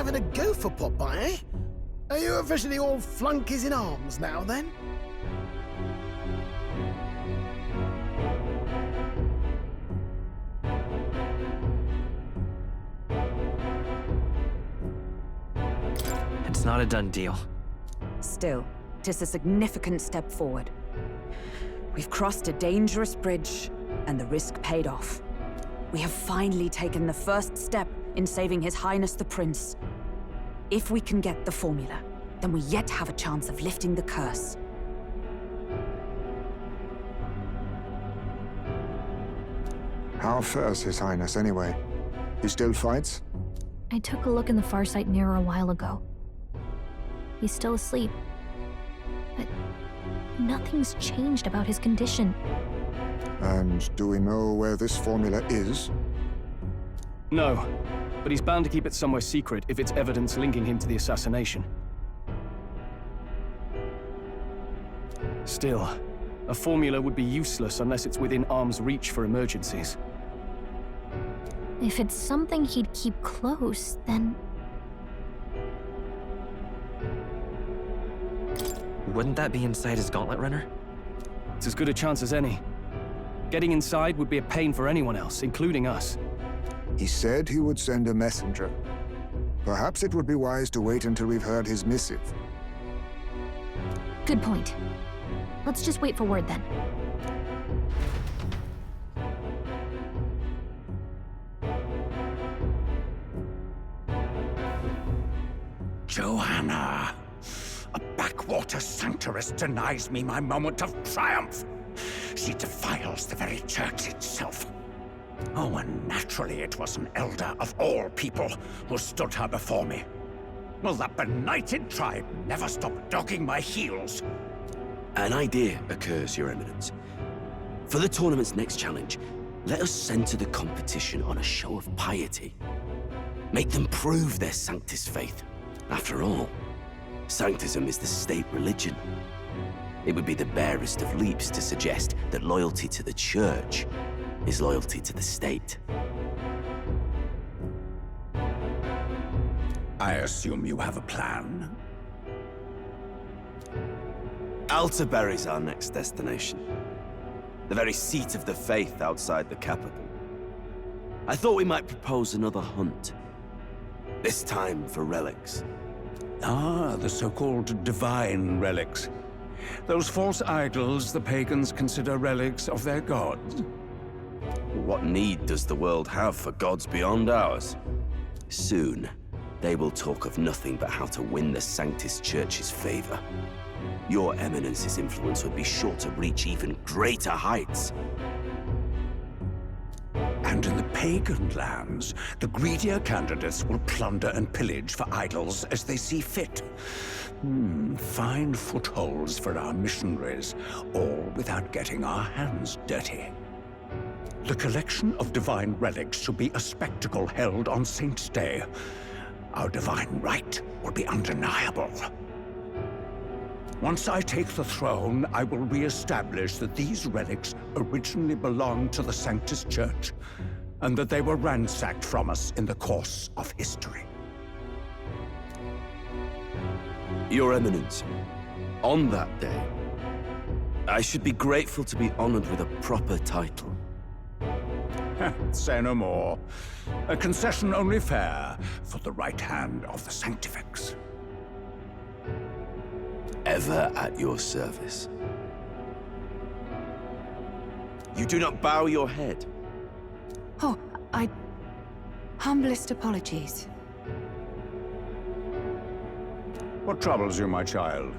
having a go for Popeye, eh? Are you officially all flunkies in arms now, then? It's not a done deal. Still, 'tis a significant step forward. We've crossed a dangerous bridge, and the risk paid off. We have finally taken the first step in saving His Highness the Prince. If we can get the formula, then we yet have a chance of lifting the curse. How fares His Highness, anyway? He still fights? I took a look in the Farsight mirror a while ago. He's still asleep. But nothing's changed about his condition. And do we know where this formula is? No, but he's bound to keep it somewhere secret if it's evidence linking him to the assassination. Still, a formula would be useless unless it's within arm's reach for emergencies. If it's something he'd keep close, then... Wouldn't that be inside his gauntlet runner? It's as good a chance as any. Getting inside would be a pain for anyone else, including us. He said he would send a messenger. Perhaps it would be wise to wait until we've heard his missive. Good point. Let's just wait for word then. Joanna! A backwater sanctuarist denies me my moment of triumph! She defiles the very church itself. Oh, and naturally it was an elder of all people who stood her before me. Will that benighted tribe never stop dogging my heels? An idea occurs, Your Eminence. For the tournament's next challenge, let us center the competition on a show of piety. Make them prove their Sanctus faith. After all, Sanctism is the state religion. It would be the barest of leaps to suggest that loyalty to the Church is loyalty to the state. I assume you have a plan? Altaberry's our next destination. The very seat of the faith outside the capital. I thought we might propose another hunt. This time for relics. Ah, the so-called divine relics. Those false idols the pagans consider relics of their gods. What need does the world have for gods beyond ours? Soon, they will talk of nothing but how to win the Sanctus Church's favor. Your Eminence's influence would be sure to reach even greater heights. And in the pagan lands, the greedier candidates will plunder and pillage for idols as they see fit. Fine footholds for our missionaries, all without getting our hands dirty. The collection of divine relics should be a spectacle held on Saint's Day. Our divine right will be undeniable. Once I take the throne, I will re-establish that these relics originally belonged to the Sanctus Church, and that they were ransacked from us in the course of history. Your Eminence, on that day, I should be grateful to be honored with a proper title. Say no more. A concession only fair for the right hand of the Sanctifex. Ever at your service. You do not bow your head. Oh, humblest apologies. What troubles you, my child?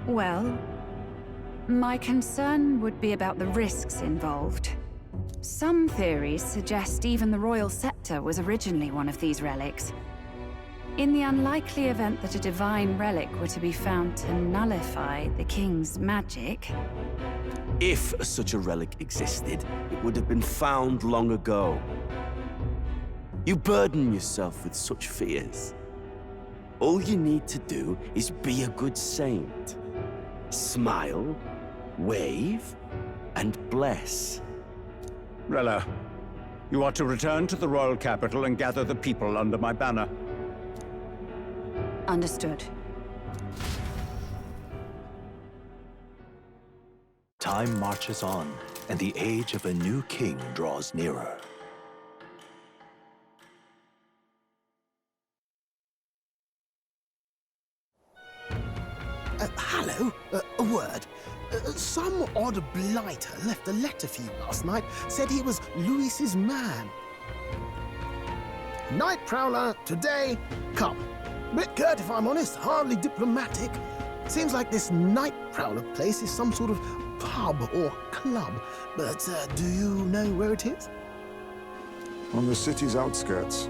Well, my concern would be about the risks involved. Some theories suggest even the royal scepter was originally one of these relics. In the unlikely event that a divine relic were to be found to nullify the king's magic... If such a relic existed, it would have been found long ago. You burden yourself with such fears. All you need to do is be a good saint. Smile, wave, and bless. Rella, you are to return to the royal capital and gather the people under my banner. Understood. Time marches on, and the age of a new king draws nearer. Hello? A word. Some odd blighter left a letter for you last night. Said he was Luis's man. Night Prowler, today, come. Bit curt if I'm honest, hardly diplomatic. Seems like this Night Prowler place is some sort of pub or club. But do you know where it is? On the city's outskirts.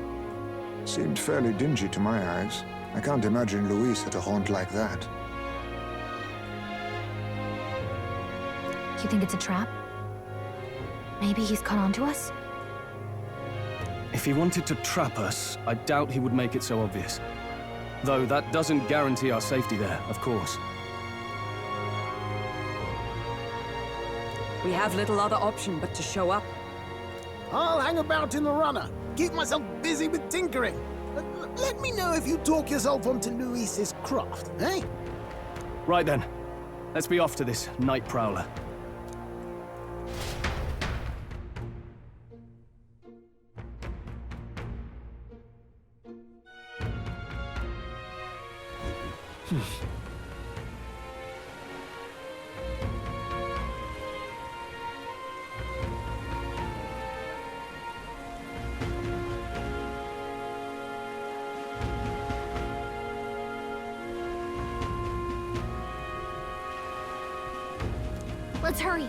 Seemed fairly dingy to my eyes. I can't imagine Luis at a haunt like that. You think it's a trap? Maybe he's caught on to us? If he wanted to trap us, I doubt he would make it so obvious. Though that doesn't guarantee our safety there, of course. We have little other option but to show up. I'll hang about in the runner. Keep myself busy with tinkering. Let me know if you talk yourself onto Luis's craft, eh? Right then. Let's be off to this Night Prowler. Let's hurry.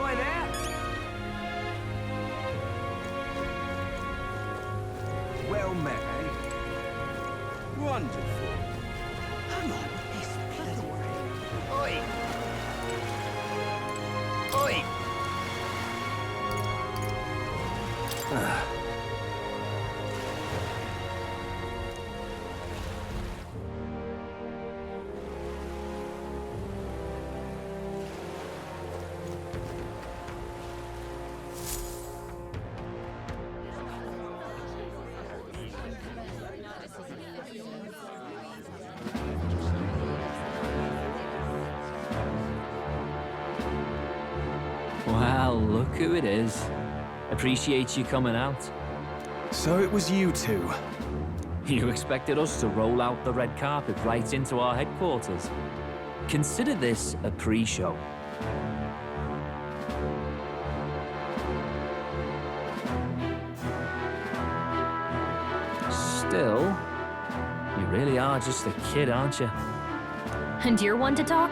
Oi there! Well met, eh? Wonderful. Come on, this bloody way. Oi! Oi! Well, look who it is. Appreciate you coming out. So it was you two. You expected us to roll out the red carpet right into our headquarters. Consider this a pre-show. Still, you really are just a kid, aren't you? And you're one to talk?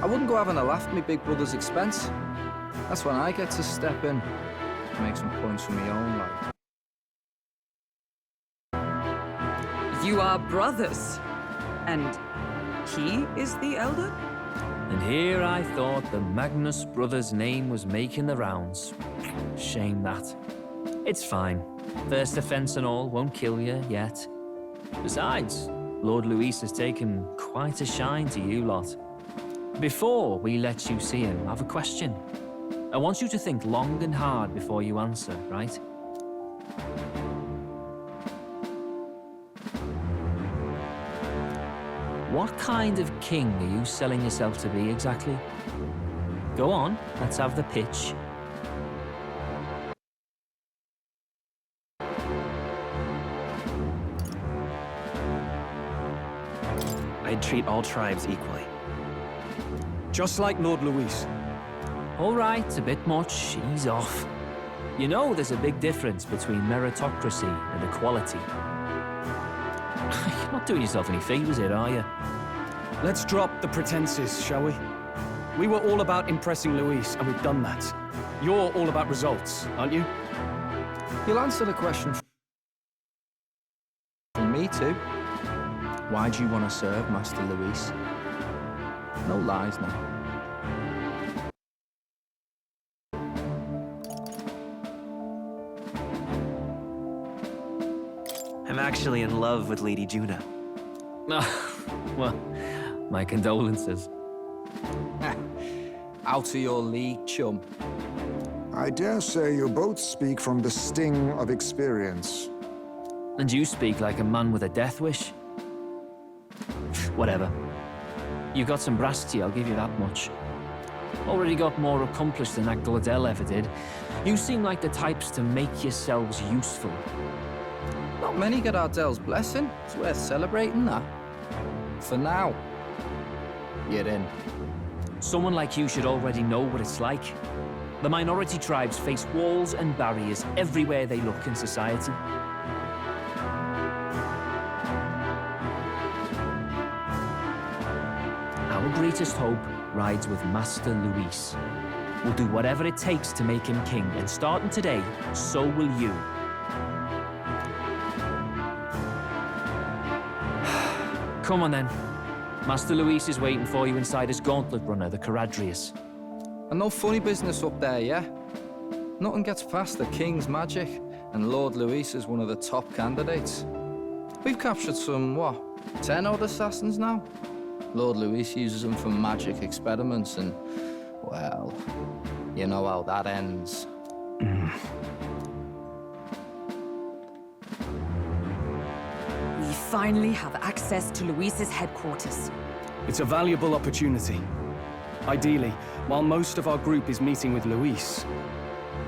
I wouldn't go having a laugh at me big brother's expense. That's when I get to step in and make some points for my own life. You are brothers. And he is the elder? And here I thought the Magnus brothers' name was making the rounds. Shame that. It's fine. First offense and all won't kill you yet. Besides, Lord Luis has taken quite a shine to you lot. Before we let you see him, I have a question. I want you to think long and hard before you answer, right? What kind of king are you selling yourself to be exactly? Go on, let's have the pitch. I'd treat all tribes equally. Just like Lord Luis. All right, a bit much, ease off. You know there's a big difference between meritocracy and equality. You're not doing yourself any favors here, are you? Let's drop the pretenses, shall we? We were all about impressing Luis, and we've done that. You're all about results, aren't you? You'll answer the question from me too. Why do you want to serve Master Luis? No lies now. I'm actually in love with Lady Juna. Well, my condolences. Out of your league, chum. I dare say you both speak from the sting of experience. And you speak like a man with a death wish. Whatever. You got some brass to you, I'll give you that much. Already got more accomplished than that Gladel ever did. You seem like the types to make yourselves useful. Not many get Ardel's blessing. It's worth celebrating that. For now, you're in. Someone like you should already know what it's like. The minority tribes face walls and barriers everywhere they look in society. Our greatest hope rides with Master Luis. We'll do whatever it takes to make him king, and starting today, so will you. Come on then. Master Luis is waiting for you inside his gauntlet runner, the Caradrius. And no funny business up there, yeah? Nothing gets past the King's magic, and Lord Luis is one of the top candidates. We've captured some, what, 10 odd assassins now? Lord Luis uses them for magic experiments, and, well, you know how that ends. We finally have access to Luis's headquarters. It's a valuable opportunity. Ideally, while most of our group is meeting with Luis,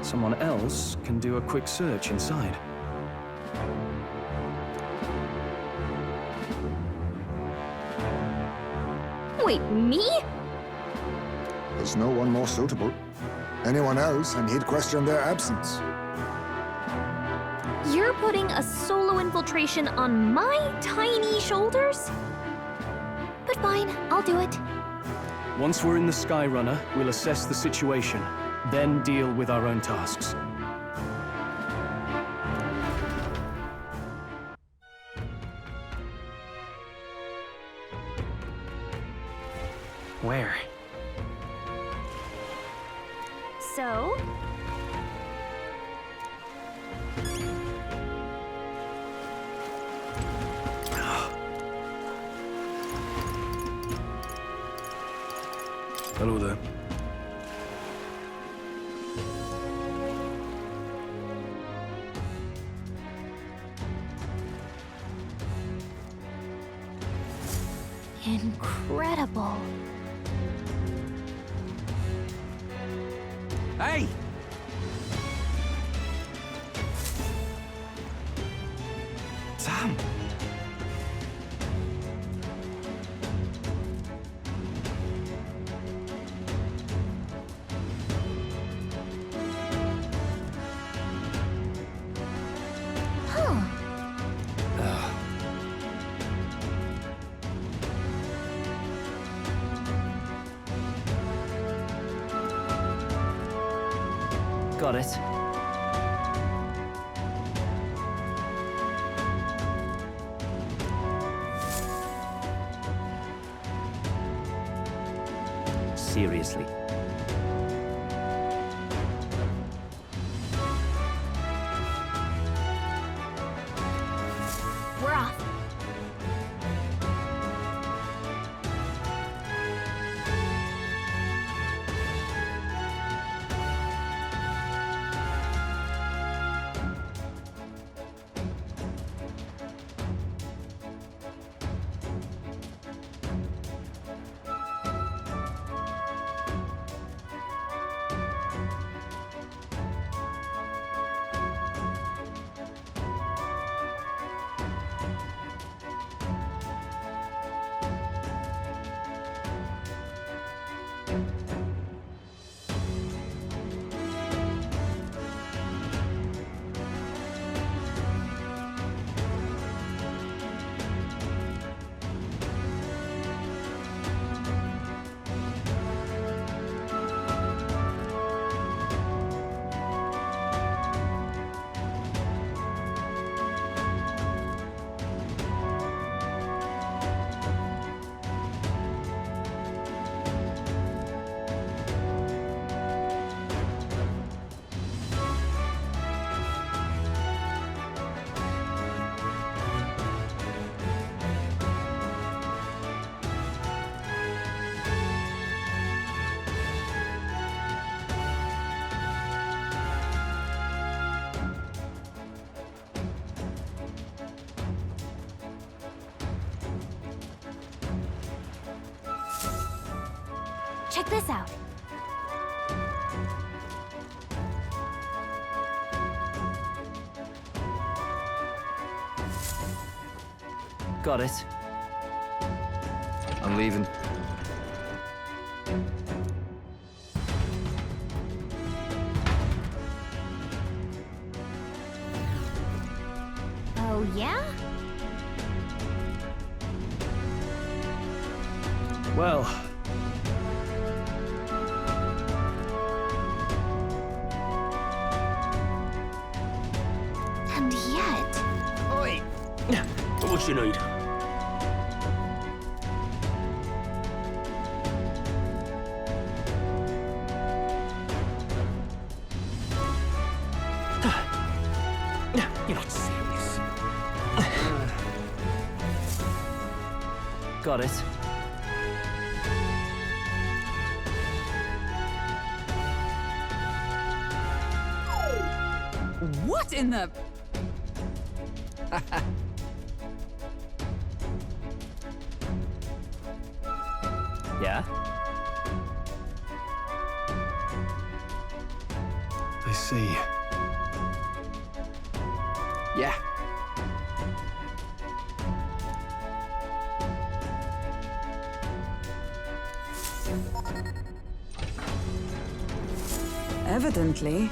someone else can do a quick search inside. Wait, me? There's no one more suitable. Anyone else, and he'd question their absence. You're putting a solo infiltration on my tiny shoulders? But fine, I'll do it. Once we're in the Skyrunner, we'll assess the situation, then deal with our own tasks. Where? So? Hello there. Incredible. Hey! Sam! Got it. Seriously. We're off. Check this out. Got it. I'm leaving. Oh, yeah? Well, And yet... Oi! What you need? You're not serious. Got it. What in the... Yeah? I see. Yeah. Evidently.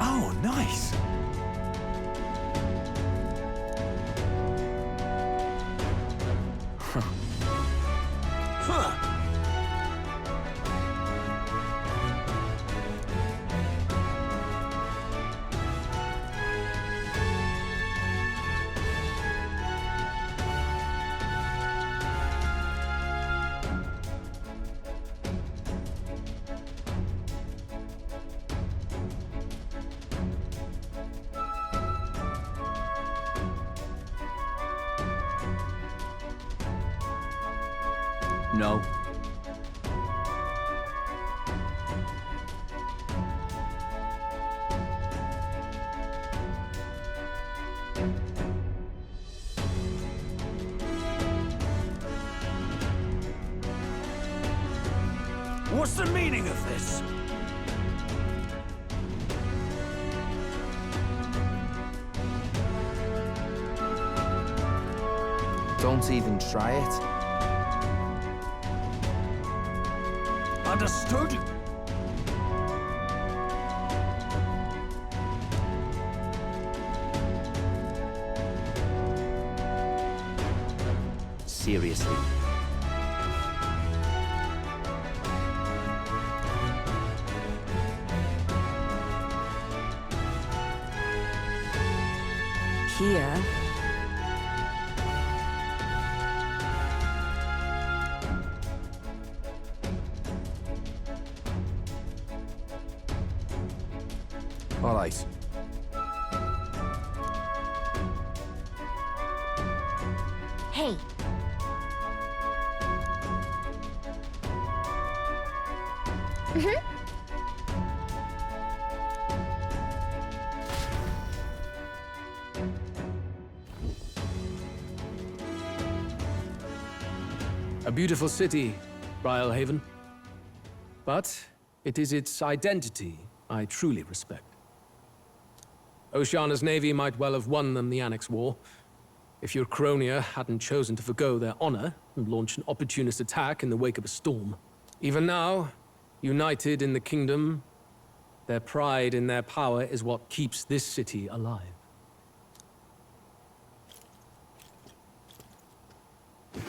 Oh, nice. No. What's the meaning of this? Don't even try it. Understood? Seriously. Here. All right. Hey. a beautiful city, Haven. But it is its identity I truly respect. Oceana's navy might well have won them the Annex War, if your Cronia hadn't chosen to forgo their honor and launch an opportunist attack in the wake of a storm. Even now, united in the kingdom, their pride in their power is what keeps this city alive.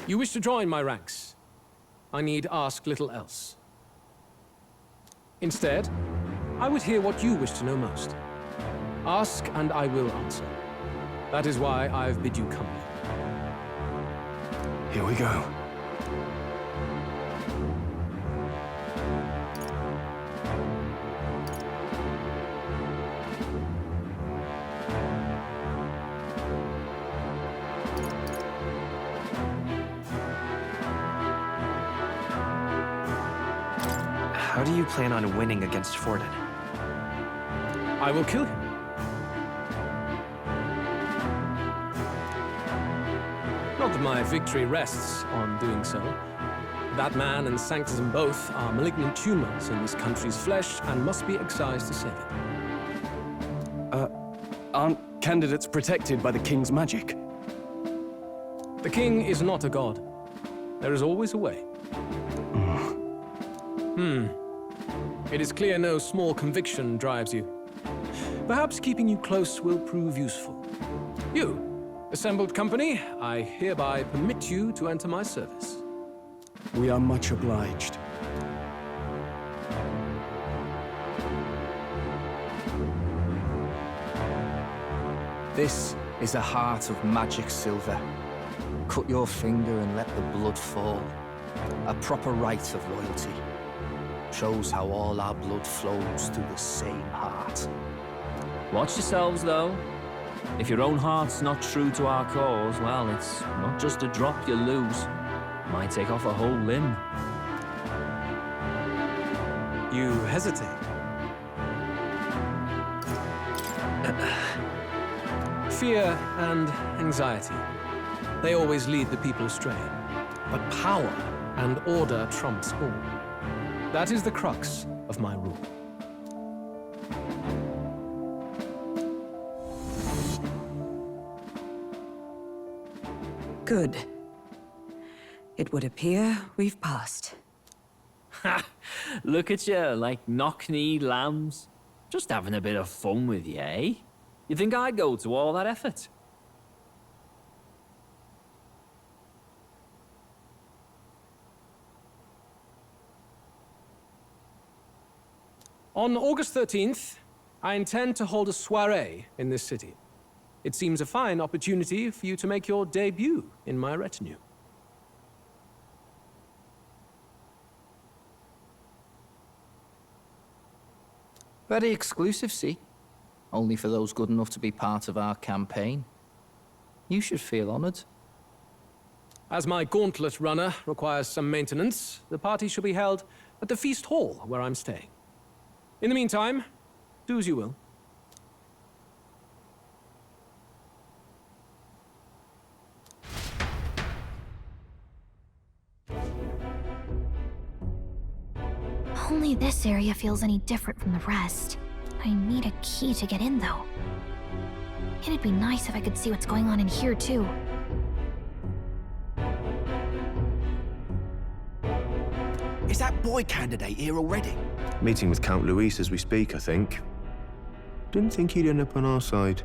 You wish to join my ranks? I need ask little else. Instead, I would hear what you wish to know most. Ask and I will answer. That is why I've bid you come here. Here we go. How do you plan on winning against Forden? I will kill him. Not that my victory rests on doing so. That man and Sanctism both are malignant tumors in this country's flesh and must be excised to save it. Aren't candidates protected by the king's magic? The king is not a god. There is always a way. It is clear no small conviction drives you. Perhaps keeping you close will prove useful. You, assembled company, I hereby permit you to enter my service. We are much obliged. This is a heart of magic silver. Cut your finger and let the blood fall. A proper rite of royalty. Shows how all our blood flows through the same heart. Watch yourselves, though. If your own heart's not true to our cause, well, it's not just a drop you lose. Might take off a whole limb. You hesitate. Fear and anxiety. They always lead the people astray. But power and order trumps all. That is the crux of my rule. Good. It would appear we've passed. Ha! Look at you, like knock-kneed lambs. Just having a bit of fun with you, eh? You think I'd go to all that effort? On August 13th, I intend to hold a soirée in this city. It seems a fine opportunity for you to make your debut in my retinue. Very exclusive, see? Only for those good enough to be part of our campaign. You should feel honored. As my gauntlet runner requires some maintenance, the party shall be held at the feast hall where I'm staying. In the meantime, do as you will. Only this area feels any different from the rest. I need a key to get in, though. It'd be nice if I could see what's going on in here, too. Is that boy candidate here already? Meeting with Count Luis as we speak, I think. Didn't think he'd end up on our side.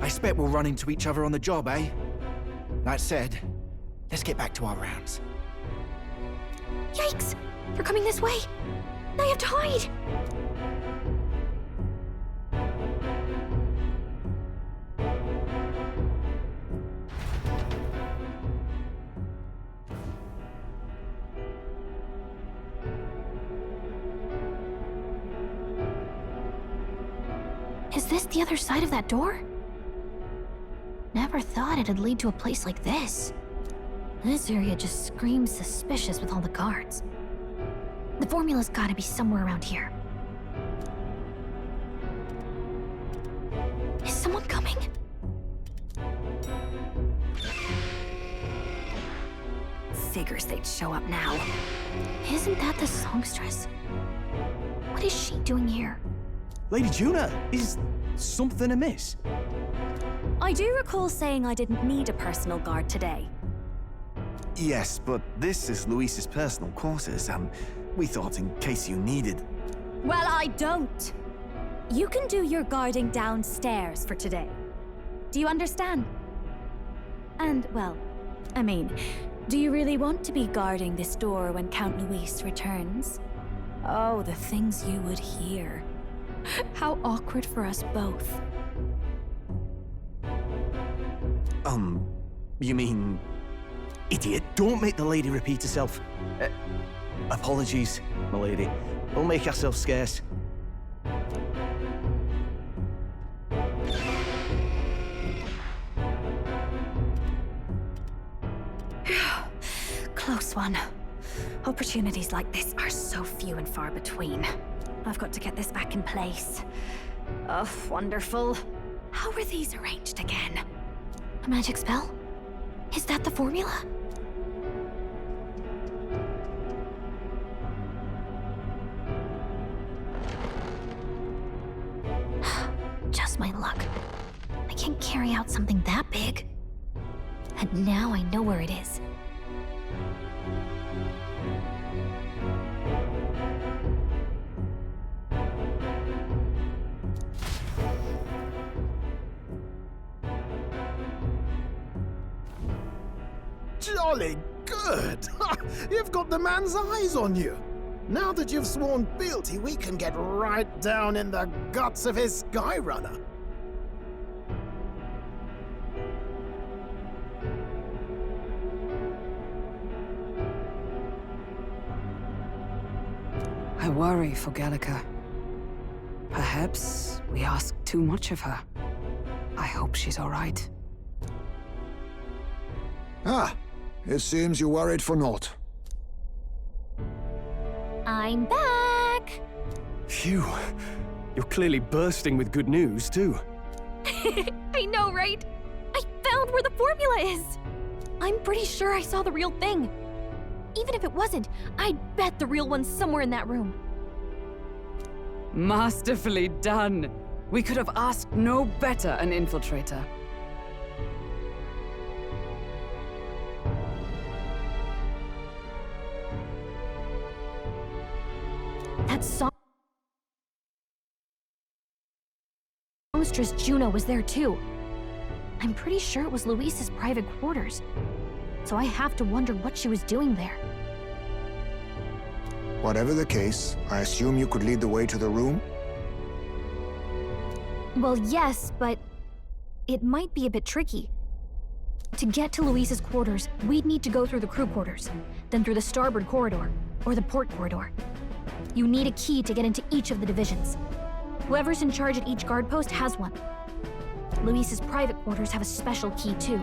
I expect we'll run into each other on the job, eh? That said, let's get back to our rounds. Yikes! They're coming this way! Now I have to hide! Is this the other side of that door? Never thought it'd lead to a place like this. This area just screams suspicious with all the guards. The formula's gotta be somewhere around here. Is someone coming? Figures they'd show up now. Isn't that the songstress? What is she doing here? Lady Juna, is something amiss? I do recall saying I didn't need a personal guard today. Yes, but this is Luis's personal quarters, and we thought in case you needed... Well, I don't. You can do your guarding downstairs for today. Do you understand? And, well, I mean, do you really want to be guarding this door when Count Luis returns? Oh, the things you would hear. How awkward for us both. You mean Idiot, don't make the lady repeat herself. Apologies, my lady. We'll make ourselves scarce. Close one. Opportunities like this are so few and far between. I've got to get this back in place. Oh, wonderful. How were these arranged again? A magic spell? Is that the formula? Just my luck. I can't carry out something that big. And now I know where it is. Jolly good! You've got the man's eyes on you. Now that you've sworn fealty, we can get right down in the guts of his Skyrunner. I worry for Gallica. Perhaps we ask too much of her. I hope she's all right. Ah, it seems you worried for naught. I'm back! Phew. You're clearly bursting with good news, too. I know, right? I found where the formula is! I'm pretty sure I saw the real thing. Even if it wasn't, I'd bet the real one's somewhere in that room. Masterfully done. We could have asked no better an infiltrator. That songstress Juno was there too. I'm pretty sure it was Luis's private quarters. So I have to wonder what she was doing there. Whatever the case, I assume you could lead the way to the room? Well, yes, but it might be a bit tricky. To get to Luis's quarters, we'd need to go through the crew quarters, then through the starboard corridor, or the port corridor. You need a key to get into each of the divisions. Whoever's in charge at each guard post has one. Luis's private quarters have a special key too.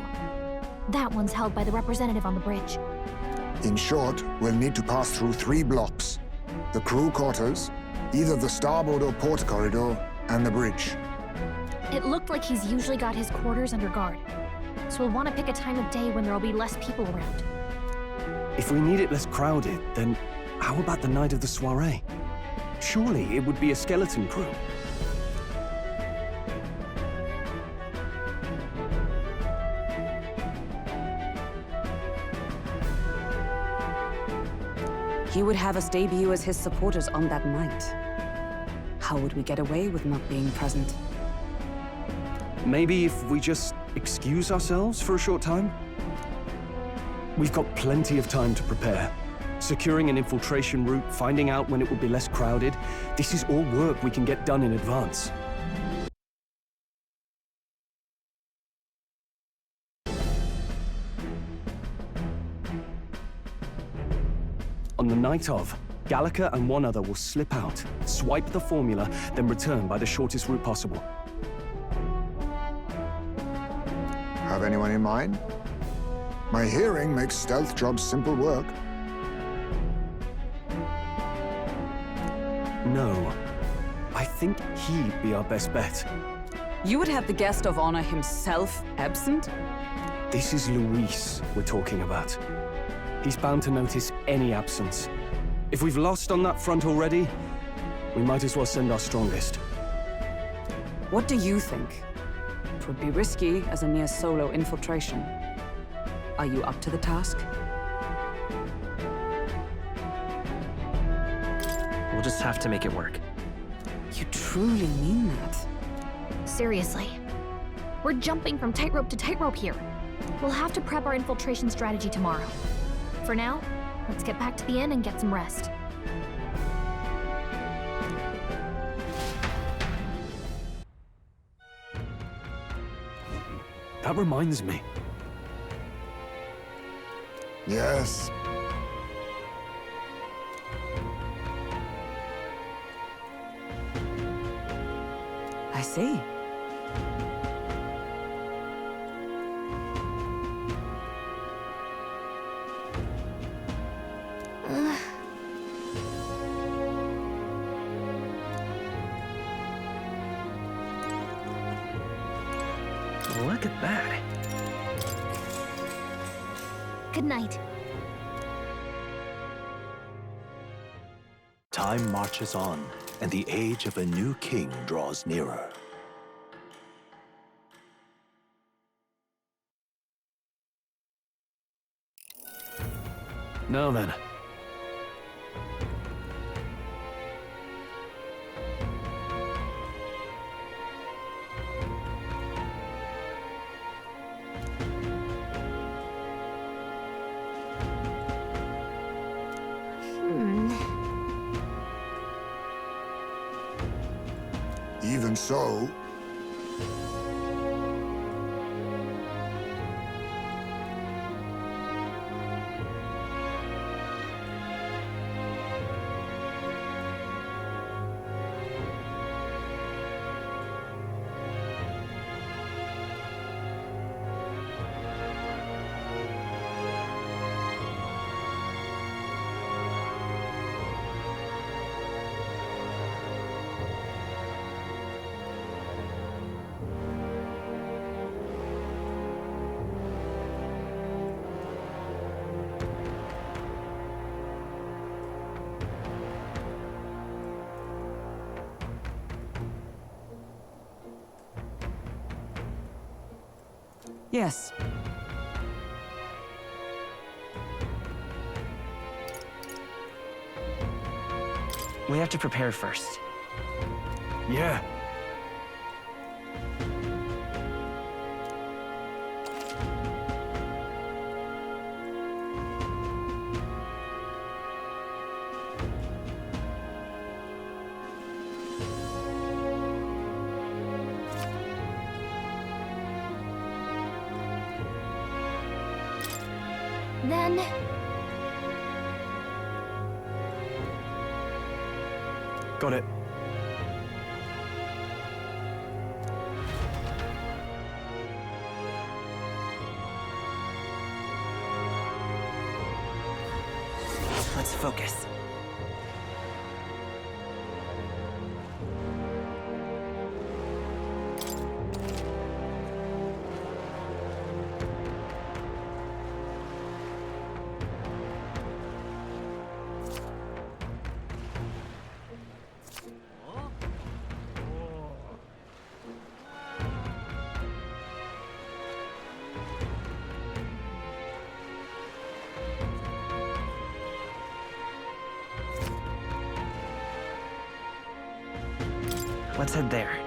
That one's held by the representative on the bridge. In short, we'll need to pass through 3 blocks. The crew quarters, either the starboard or port corridor, and the bridge. It looked like he's usually got his quarters under guard. So we'll want to pick a time of day when there'll be less people around. If we need it less crowded, then how about the night of the soiree? Surely it would be a skeleton crew. He would have us debut as his supporters on that night. How would we get away with not being present? Maybe if we just excuse ourselves for a short time? We've got plenty of time to prepare. Securing an infiltration route, finding out when it will be less crowded, this is all work we can get done in advance. On the night of, Gallica and one other will slip out, swipe the formula, then return by the shortest route possible. Have anyone in mind? My hearing makes stealth jobs simple work. No. I think he'd be our best bet. You would have the guest of honor himself absent? This is Luis we're talking about. He's bound to notice any absence. If we've lost on that front already, we might as well send our strongest. What do you think? It would be risky as a near solo infiltration. Are you up to the task? We'll just have to make it work. You truly mean that? Seriously. We're jumping from tightrope to tightrope here. We'll have to prep our infiltration strategy tomorrow. For now, let's get back to the inn and get some rest. That reminds me. Yes. I see. Look at that. Good night. Time marches on, and the age of a new king draws nearer. Now then. Even so, Yes. We have to prepare first. Yeah. Then... Got it. Let's focus. Let's head there.